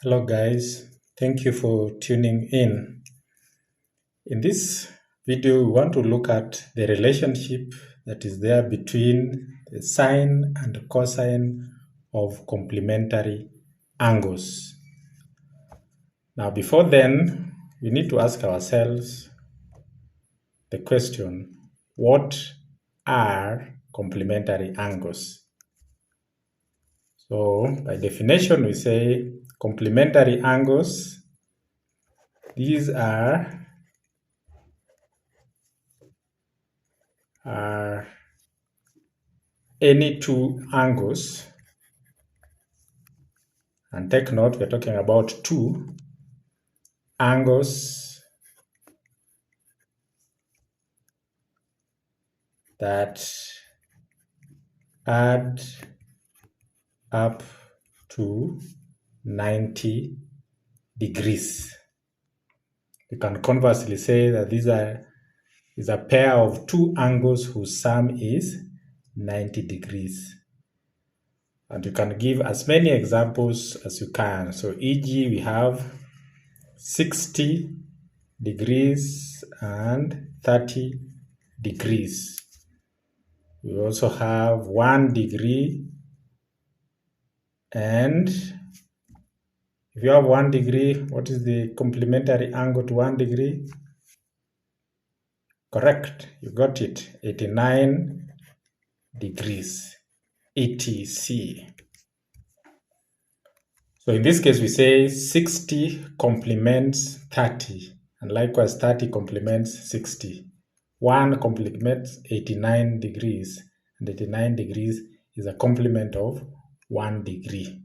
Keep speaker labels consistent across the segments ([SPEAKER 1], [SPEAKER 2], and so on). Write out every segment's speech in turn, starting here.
[SPEAKER 1] Hello guys, thank you for tuning in. In this video, we want to look at the relationship that is there between the sine and cosine of complementary angles. Now before then, we need to ask ourselves the question, what are complementary angles? So by definition, we say complementary angles, these are any two angles, and take note, we're talking about two angles that add up to 90 degrees. You can conversely say that these is a pair of two angles whose sum is 90 degrees. And you can give as many examples as you can. So e.g. we have 60 degrees and 30 degrees. We also have 1 degree, and if you have 1 degree, what is the complementary angle to 1 degree? Correct, you got it, 89 degrees, etc. So in this case, we say 60 complements 30, and likewise 30 complements 60. 1 complements 89 degrees, and 89 degrees is a complement of 1 degree.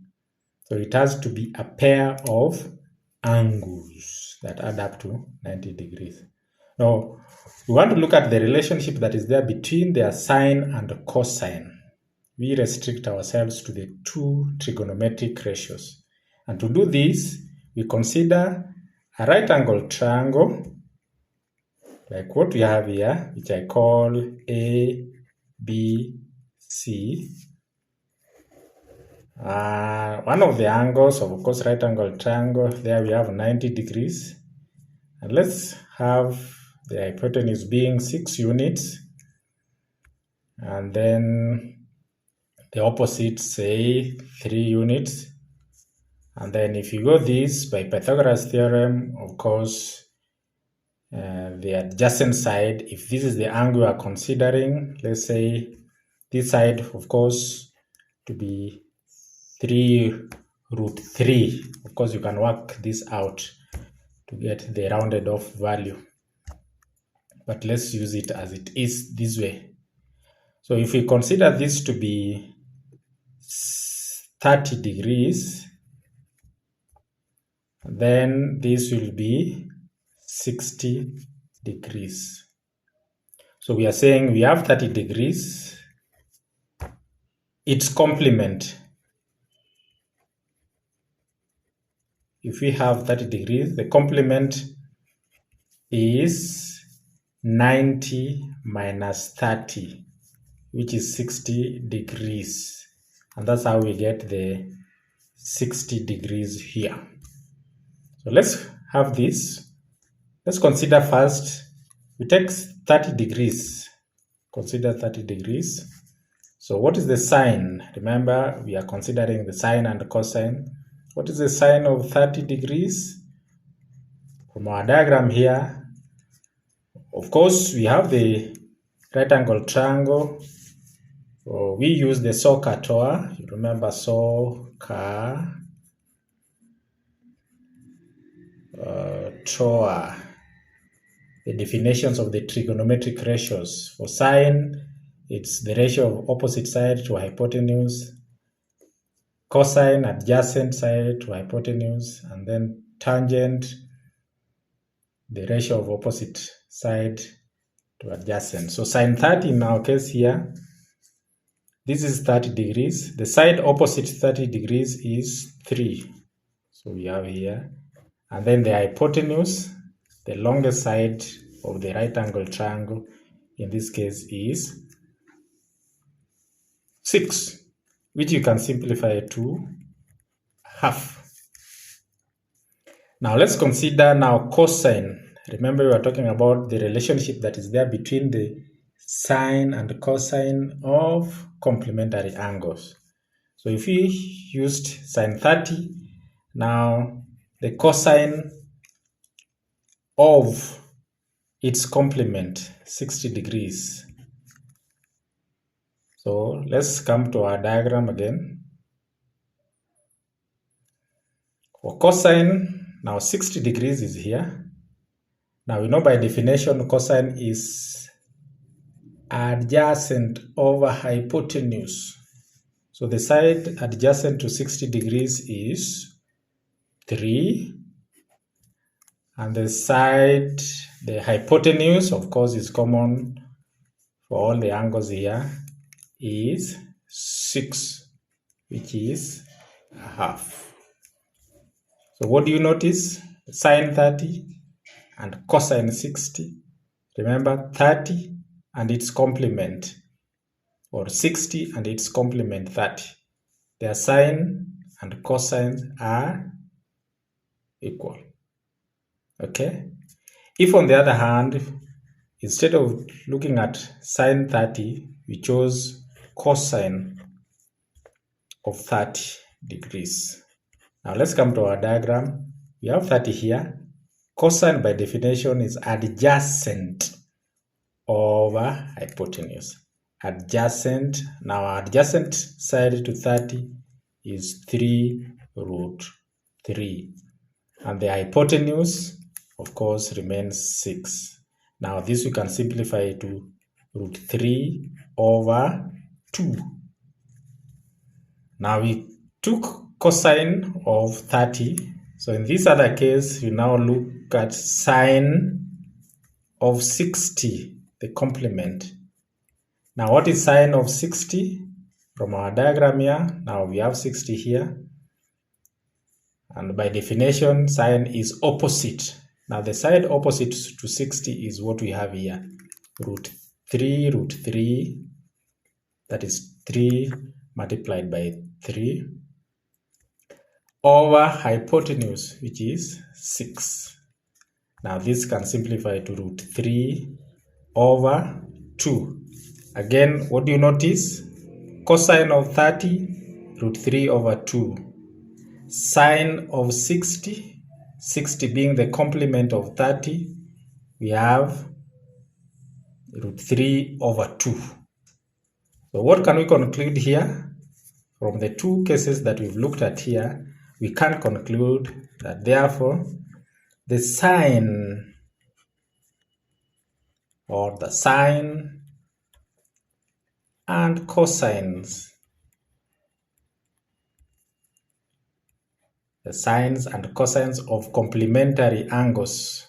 [SPEAKER 1] So it has to be a pair of angles that add up to 90 degrees. Now, we want to look at the relationship that is there between their sine and cosine. We restrict ourselves to the two trigonometric ratios. And to do this, we consider a right angle triangle, like what we have here, which I call A, B, C. One of the angles, of course, right angle triangle, there we have 90 degrees. And let's have the hypotenuse being 6 units. And then the opposite, say, 3 units. And then if you go this by Pythagoras theorem, of course, the adjacent side, if this is the angle we are considering, let's say this side, of course, to be 3√3. Of course, you can work this out to get the rounded off value. But let's use it as it is this way. So if we consider this to be 30 degrees, then this will be 60 degrees. So we are saying we have 30 degrees. Its complement, if we have 30 degrees, the complement is 90 minus 30, which is 60 degrees. And that's how we get the 60 degrees here. So let's have this. Let's consider first, we take 30 degrees. Consider 30 degrees. So what is the sine? Remember, we are considering the sine and the cosine. What is the sine of 30 degrees? From our diagram here, of course, we have the right angle triangle. So we use the SOHCAHTOA. You remember SOHCAHTOA. The definitions of the trigonometric ratios. For sine, it's the ratio of opposite side to hypotenuse. Cosine, adjacent side to hypotenuse. And then tangent, the ratio of opposite side to adjacent. So sine 30 in our case here, this is 30 degrees. The side opposite 30 degrees is 3. So we have here. And then the hypotenuse, the longest side of the right angle triangle, in this case is 6, which you can simplify to half. Now let's consider now cosine. Remember, we are talking about the relationship that is there between the sine and cosine of complementary angles. So if we used sine 30, now the cosine of its complement, 60 degrees. So let's come to our diagram again. For cosine, now 60 degrees is here. Now we know by definition cosine is adjacent over hypotenuse. So the side adjacent to 60 degrees is 3. And the side, the hypotenuse, of course, is common for all the angles here, is 6, which is a half. So what do you notice? Sine 30 and cosine 60. Remember 30 and its complement, or 60 and its complement 30. Their sine and cosine are equal. Okay? If on the other hand, instead of looking at sine 30, we chose cosine of 30 degrees. Now let's come to our diagram. We have 30 here. Cosine by definition is adjacent over hypotenuse. Adjacent. Now adjacent side to 30 is 3 root 3. And the hypotenuse, of course, remains 6. Now this we can simplify to root 3 over 2. Now we took cosine of 30. So in this other case, we now look at sine of 60, the complement. Now what is sine of 60? From our diagram here, now we have 60 here. And by definition, sine is opposite. Now the side opposite to 60 is what we have here. Root 3, that is 3 multiplied by 3, over hypotenuse, which is 6. Now this can simplify to root 3 over 2. Again, what do you notice? Cosine of 30, root 3 over 2. Sine of 60, 60 being the complement of 30, we have root 3 over 2. So what can we conclude here? From the two cases that we've looked at here, we can conclude that therefore the sine and cosines, the sines and cosines of complementary angles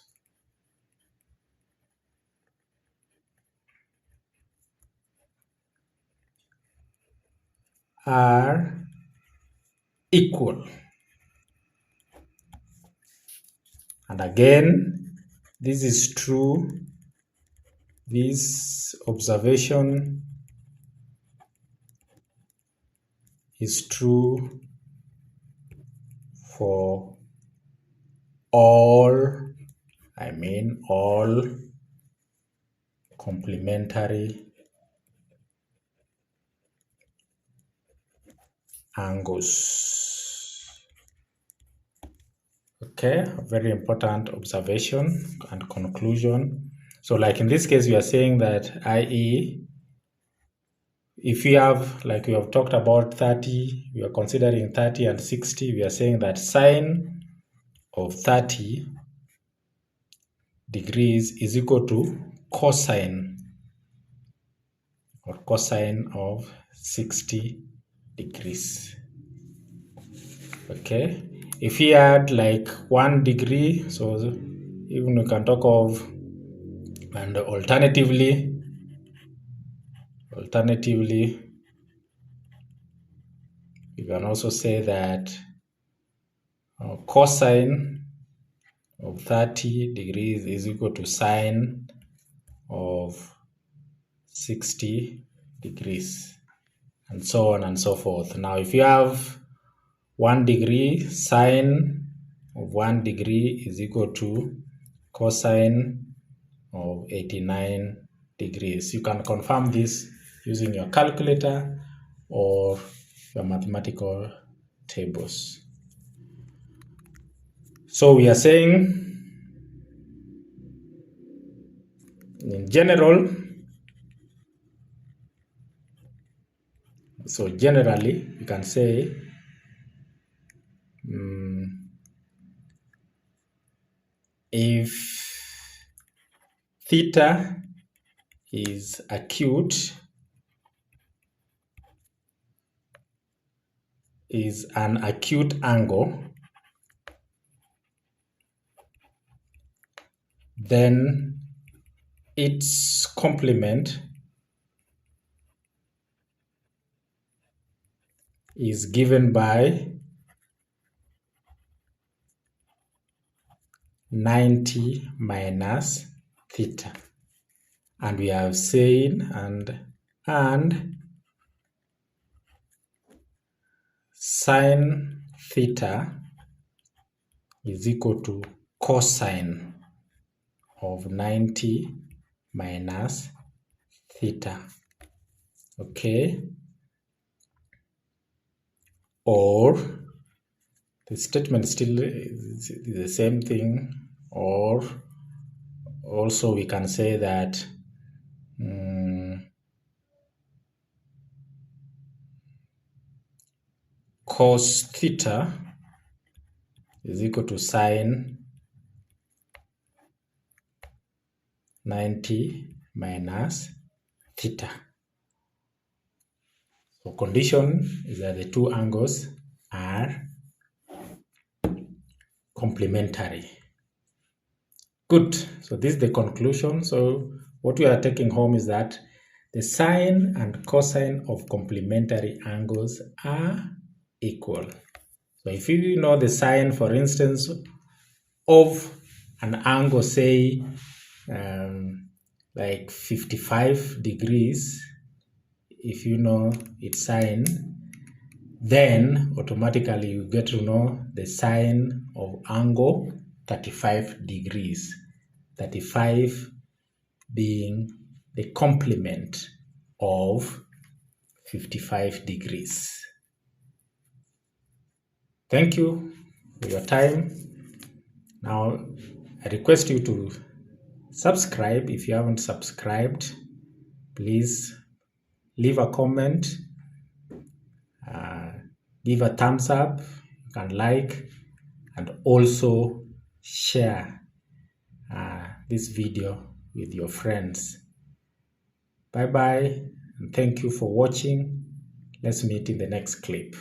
[SPEAKER 1] are equal. And again, this is true. This observation is true for all complementary angles. Okay, a very important observation and conclusion. So like in this case, we are saying that, i.e., if we have, like we have talked about 30, we are considering 30 and 60, we are saying that sine of 30 degrees is equal to cosine of 60 degrees. Okay, if we add like 1 degree, so even we can talk of, and alternatively you can also say that cosine of 30 degrees is equal to sine of 60 degrees, and so on and so forth. Now if you have 1 degree, sine of 1 degree is equal to cosine of 89 degrees. You can confirm this using your calculator or your mathematical tables. So we are saying, in general, so generally you can say if theta is acute, is an acute angle, then its complement is given by 90 minus theta. And we have seen and sine theta is equal to cosine of 90 minus theta. Okay? Or the statement still is the same thing, or also we can say that cos theta is equal to sine 90 minus theta. So condition is that the two angles are complementary. Good. So this is the conclusion. So what we are taking home is that the sine and cosine of complementary angles are equal. So if you know the sine, for instance, of an angle, say like 55 degrees, if you know its sine, then automatically you get to know the sine of angle 35 degrees. 35 being the complement of 55 degrees. Thank you for your time. Now, I request you to subscribe if you haven't subscribed. Please leave a comment, give a thumbs up, you can like, and also share this video with your friends. Bye bye, and thank you for watching. Let's meet in the next clip.